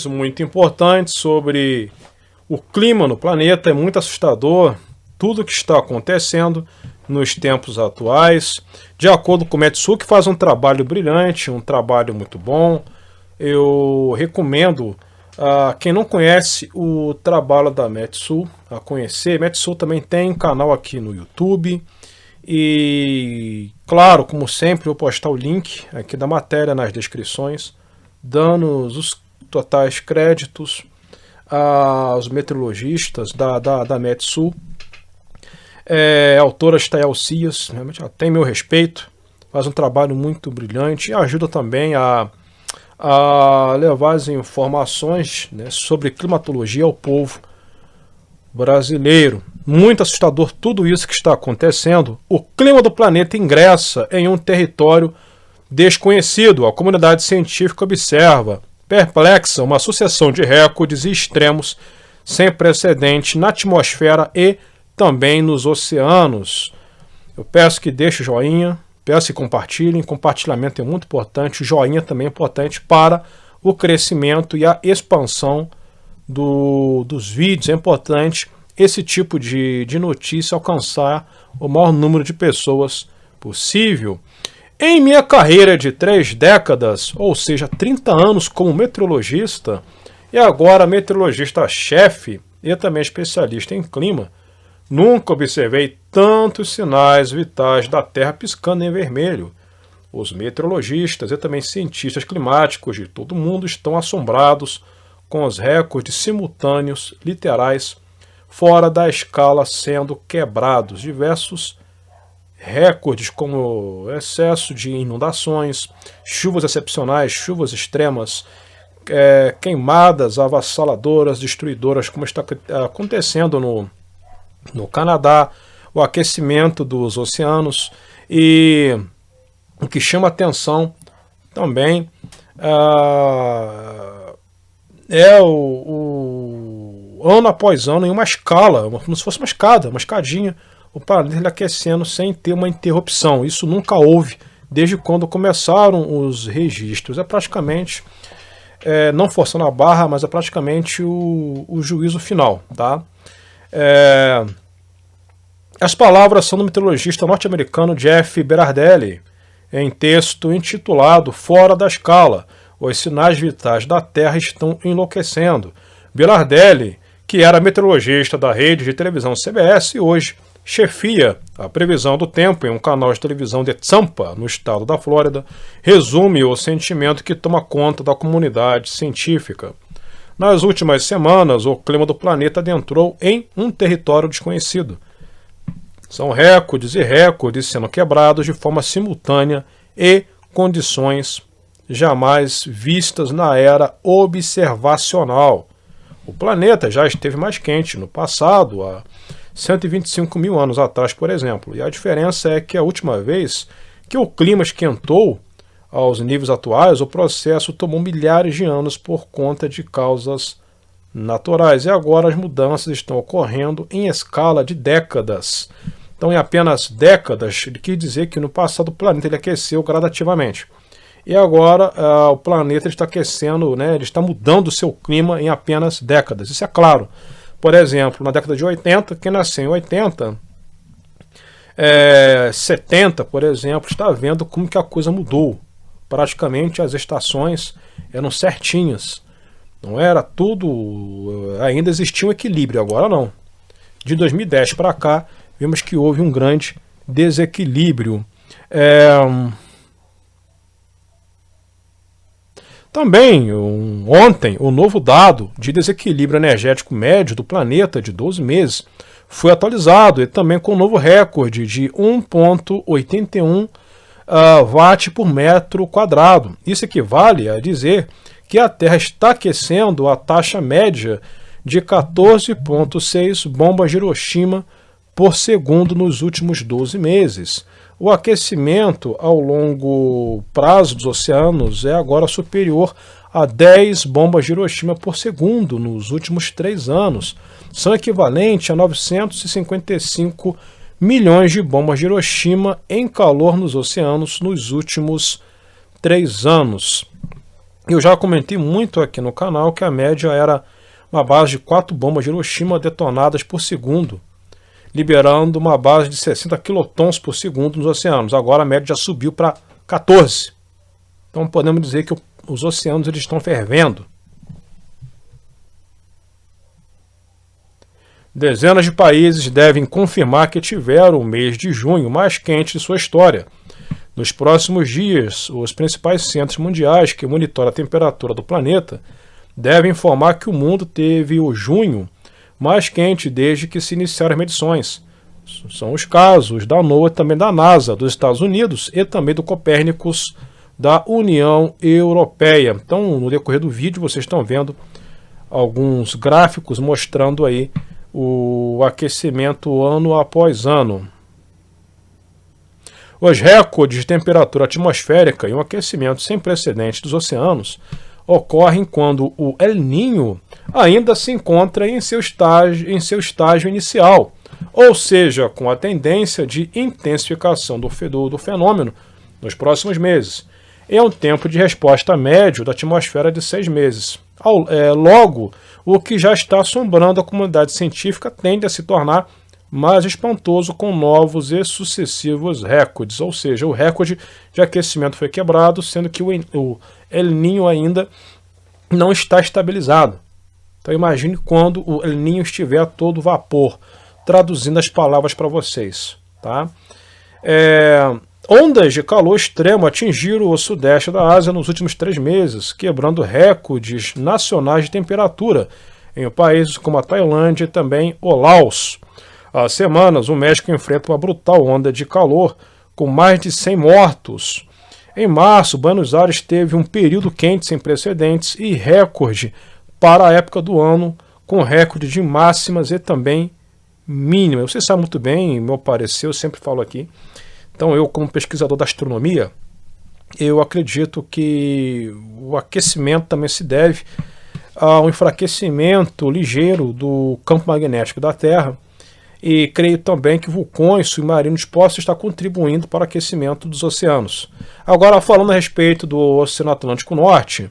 Muito importante sobre o clima no planeta. É muito assustador tudo o que está acontecendo nos tempos atuais. De acordo com o Metsu, que faz um trabalho brilhante, um trabalho muito bom, eu recomendo a quem não conhece o trabalho da Metsu a conhecer. Metsu também tem um canal aqui no YouTube e, claro, como sempre, eu vou postar o link aqui da matéria nas descrições, dando os totais créditos aos meteorologistas da Metsu. A autora Stael Cias, realmente ela tem meu respeito, faz um trabalho muito brilhante e ajuda também a levar as informações, né, sobre climatologia ao povo brasileiro. Muito assustador tudo isso que está acontecendo. O clima do planeta ingressa em um território desconhecido. A comunidade científica observa perplexa uma sucessão de recordes e extremos sem precedente na atmosfera e também nos oceanos. Eu peço que deixe joinha, peço que compartilhem. Compartilhamento é muito importante, joinha também é importante para o crescimento e a expansão dos vídeos. É importante esse tipo de notícia alcançar o maior número de pessoas possível. Em minha carreira de 3 décadas, ou seja, 30 anos como meteorologista, e agora meteorologista-chefe e também especialista em clima, nunca observei tantos sinais vitais da Terra piscando em vermelho. Os meteorologistas e também cientistas climáticos de todo o mundo estão assombrados com os recordes simultâneos, literais, fora da escala sendo quebrados. Diversos recordes como excesso de inundações, chuvas excepcionais, chuvas extremas, queimadas avassaladoras, destruidoras, como está acontecendo no Canadá, o aquecimento dos oceanos. E o que chama atenção também é o ano após ano em uma escala, como se fosse uma escadinha, o planeta aquecendo sem ter uma interrupção. Isso nunca houve desde quando começaram os registros. É praticamente, não forçando a barra, mas é praticamente o juízo final. Tá? As palavras são do meteorologista norte-americano Jeff Berardelli, em texto intitulado Fora da Escala, os sinais vitais da Terra estão enlouquecendo. Berardelli, que era meteorologista da rede de televisão CBS e hoje chefia a previsão do tempo em um canal de televisão de Tampa, no estado da Flórida, resume o sentimento que toma conta da comunidade científica. Nas últimas semanas, o clima do planeta adentrou em um território desconhecido. São recordes e recordes sendo quebrados de forma simultânea e condições jamais vistas na era observacional. O planeta já esteve mais quente no passado, há 125 mil anos atrás, por exemplo. E a diferença é que a última vez que o clima esquentou aos níveis atuais, o processo tomou milhares de anos por conta de causas naturais. E agora as mudanças estão ocorrendo em escala de décadas. Então, em apenas décadas, ele quis dizer que no passado o planeta ele aqueceu gradativamente. e agora o planeta está aquecendo, né, ele está mudando o seu clima em apenas décadas. Isso é claro. Por exemplo, na década de 80, quem nasceu em 80, 70, por exemplo, está vendo como que a coisa mudou. Praticamente as estações eram certinhas. Não era tudo, ainda existia um equilíbrio, agora não. De 2010 para cá, vimos que houve um grande desequilíbrio. Também, ontem, o novo dado de desequilíbrio energético médio do planeta de 12 meses foi atualizado, e também com um novo recorde de 1,81 watt por metro quadrado. Isso equivale a dizer que a Terra está aquecendo a taxa média de 14,6 bombas de Hiroshima por segundo nos últimos 12 meses. O aquecimento ao longo prazo dos oceanos é agora superior a 10 bombas de Hiroshima por segundo nos últimos 3 anos. São equivalentes a 955 milhões de bombas de Hiroshima em calor nos oceanos nos últimos 3 anos. Eu já comentei muito aqui no canal que a média era uma base de 4 bombas de Hiroshima detonadas por segundo, liberando uma base de 60 quilotons por segundo nos oceanos. Agora a média já subiu para 14. Então podemos dizer que os oceanos eles estão fervendo. Dezenas de países devem confirmar que tiveram o mês de junho mais quente de sua história. Nos próximos dias, os principais centros mundiais que monitoram a temperatura do planeta devem informar que o mundo teve o junho mais quente desde que se iniciaram as medições. São os casos da NOAA, também da NASA, dos Estados Unidos e também do Copérnicus da União Europeia. Então, no decorrer do vídeo, vocês estão vendo alguns gráficos mostrando aí o aquecimento ano após ano. Os recordes de temperatura atmosférica e um aquecimento sem precedentes dos oceanos ocorrem quando o El Niño ainda se encontra em seu estágio inicial, ou seja, com a tendência de intensificação do fenômeno nos próximos meses. É um tempo de resposta médio da atmosfera de 6 meses. Logo, o que já está assombrando a comunidade científica tende a se tornar mais espantoso com novos e sucessivos recordes, ou seja, o recorde de aquecimento foi quebrado, sendo que o El Niño ainda não está estabilizado. Então imagine quando o El Niño estiver a todo vapor, traduzindo as palavras para vocês. Tá? Ondas de calor extremo atingiram o sudeste da Ásia nos últimos 3 meses, quebrando recordes nacionais de temperatura em países como a Tailândia e também o Laos. Há semanas, o México enfrenta uma brutal onda de calor, com mais de 100 mortos. Em março, Buenos Aires teve um período quente sem precedentes e recorde para a época do ano, com recorde de máximas e também mínimas. Você sabe muito bem, meu parecer, eu sempre falo aqui. Então, eu, como pesquisador da astronomia, eu acredito que o aquecimento também se deve ao enfraquecimento ligeiro do campo magnético da Terra, e creio também que vulcões submarinos possam estar contribuindo para o aquecimento dos oceanos. Agora, falando a respeito do Oceano Atlântico Norte,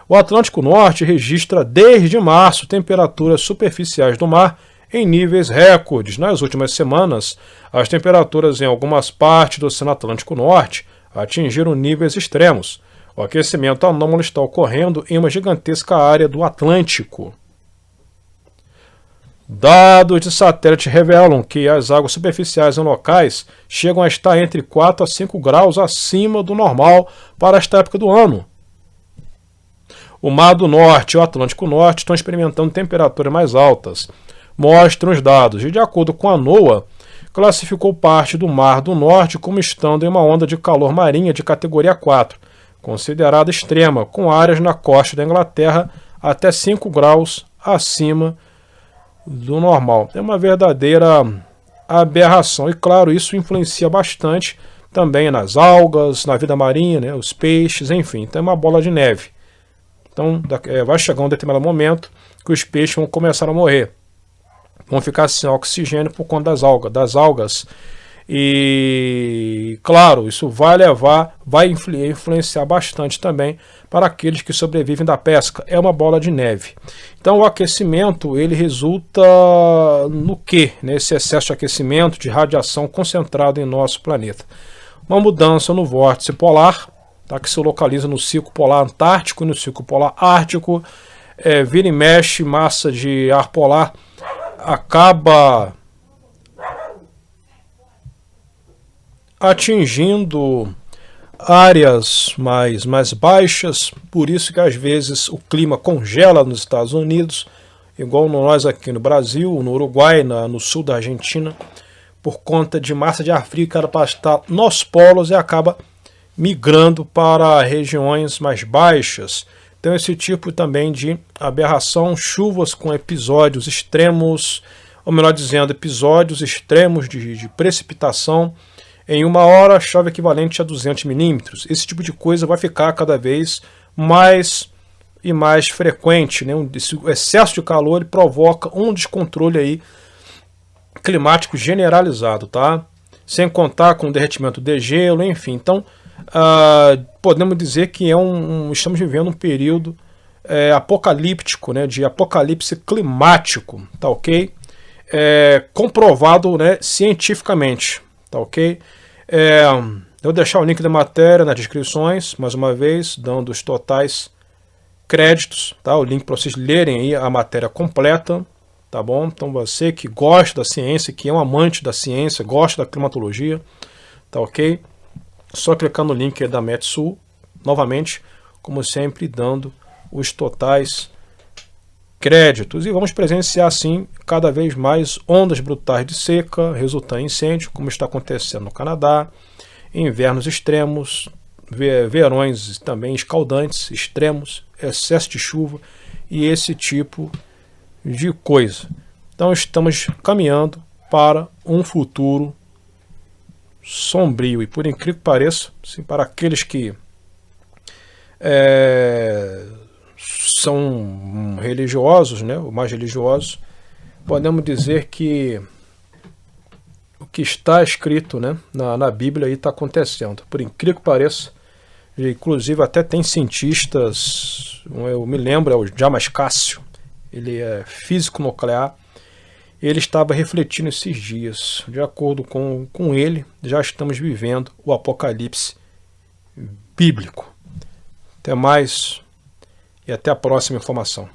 o Atlântico Norte registra desde março temperaturas superficiais do mar em níveis recordes. Nas últimas semanas, as temperaturas em algumas partes do Oceano Atlântico Norte atingiram níveis extremos. O aquecimento anômalo está ocorrendo em uma gigantesca área do Atlântico. Dados de satélite revelam que as águas superficiais em locais chegam a estar entre 4 a 5 graus acima do normal para esta época do ano. O Mar do Norte e o Atlântico Norte estão experimentando temperaturas mais altas, mostram os dados. E de acordo com a NOAA, classificou parte do Mar do Norte como estando em uma onda de calor marinha de categoria 4, considerada extrema, com áreas na costa da Inglaterra até 5 graus acima do normal. É uma verdadeira aberração. E claro, isso influencia bastante também nas algas, na vida marinha, né, os peixes, enfim. Então é uma bola de neve. Então vai chegar um determinado momento que os peixes vão começar a morrer. Vão ficar sem oxigênio por conta das algas. E, claro, isso vai influenciar bastante também para aqueles que sobrevivem da pesca. É uma bola de neve. Então o aquecimento, ele resulta no quê? Nesse excesso de aquecimento, de radiação concentrada em nosso planeta. Uma mudança no vórtice polar, tá, que se localiza no ciclo polar antártico e no ciclo polar ártico. Vira e mexe, massa de ar polar acaba atingindo áreas mais baixas, por isso que às vezes o clima congela nos Estados Unidos, igual nós aqui no Brasil, no Uruguai, no sul da Argentina, por conta de massa de ar frio que era para estar nos polos e acaba migrando para regiões mais baixas. Então esse tipo também de aberração, chuvas com episódios extremos, ou melhor dizendo, episódios extremos de precipitação. Em uma hora, chove equivalente a 200 milímetros. Esse tipo de coisa vai ficar cada vez mais e mais frequente, né? Esse excesso de calor provoca um descontrole aí climático generalizado, tá? Sem contar com o derretimento de gelo, enfim. Então, podemos dizer que estamos vivendo um período apocalíptico, né? De apocalipse climático, tá ok? Comprovado, né, cientificamente, tá ok? Eu vou deixar o link da matéria nas descrições, mais uma vez, dando os totais créditos, tá? O link para vocês lerem aí a matéria completa, tá bom? Então você que gosta da ciência, que é um amante da ciência, gosta da climatologia, tá ok? Só clicar no link aí da Metsul, novamente, como sempre, dando os totais créditos. E vamos presenciar, assim, cada vez mais ondas brutais de seca, resultando em incêndio, como está acontecendo no Canadá, invernos extremos, verões também escaldantes, extremos, excesso de chuva e esse tipo de coisa. Então estamos caminhando para um futuro sombrio. E por incrível que pareça, assim, para aqueles que são religiosos, né, ou mais religiosos, podemos dizer que o que está escrito, né, na Bíblia está acontecendo. Por incrível que pareça, inclusive até tem cientistas, eu me lembro, é o Damasceno, ele é físico nuclear, ele estava refletindo esses dias. De acordo com ele, já estamos vivendo o apocalipse bíblico. Até mais e até a próxima informação.